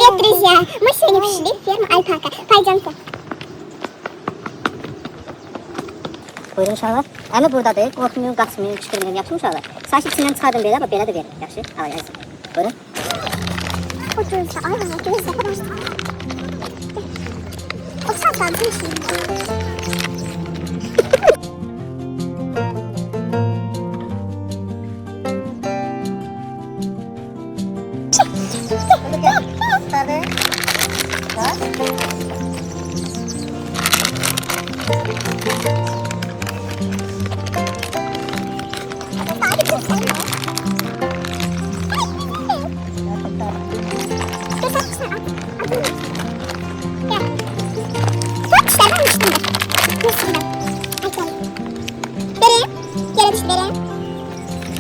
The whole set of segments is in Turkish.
Привет, друзья! Мы сегодня пришли в ферму Альпака. Пойдемте. Buyurun uşaqlar. Əmi buradadır. Qorxmayın, qaçmayın, qışqırmayın. Yaxşı uşaqlar. Sakitçindən çıxardım belə, amma belə də verin. Yaxşı? Ay, ay. Buyurun. O gözle, ay bana gözle kadar. O saatler bir şey. Tabii. Bak.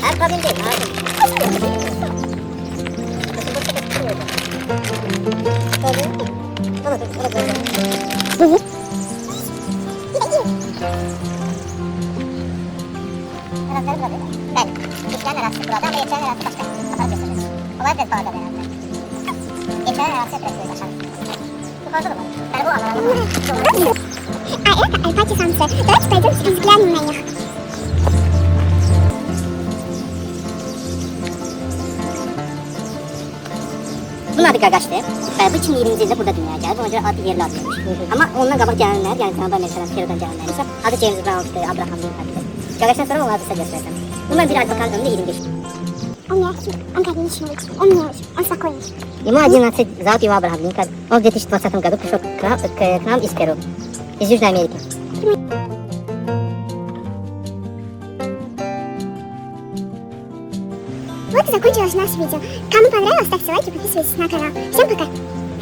Her kabin değil, abi. Tabii. Ben geçen arası burada ama geçen arası başka. Kapalı gösteririz. Olay biraz fazla herhalde. Geçen arası hep böyle yaşanır. Bu fazla da var. Ben bu anlamda. А это Альпаки самцы. Давайте пойдем взглянем на них. Bunun adı Qaqaşdır. Bu 2020-ci ildə burada dünyaya gəlib. Ona görə adı yerli adıymış. Amma ondan qabaq gələnlər, yəni Cənubi Amerikadan, Perudan gələnlər isə adı James Brown'dur, Abraham Lincoln'dur. Qaqaşdan sonra onları da göstərəcəm. Bunlar bir Альпаканın ömrü 25. Он мягкий, он коричневый, он мелкий, он спокойный. Ему 11 зовут его Абрахам Линкольн. Он в 2020 году пришел к нам из Перу, из Южной Америки. Вот и закончилось наше видео. Кому понравилось, ставьте лайки, подписывайтесь на канал. Всем пока!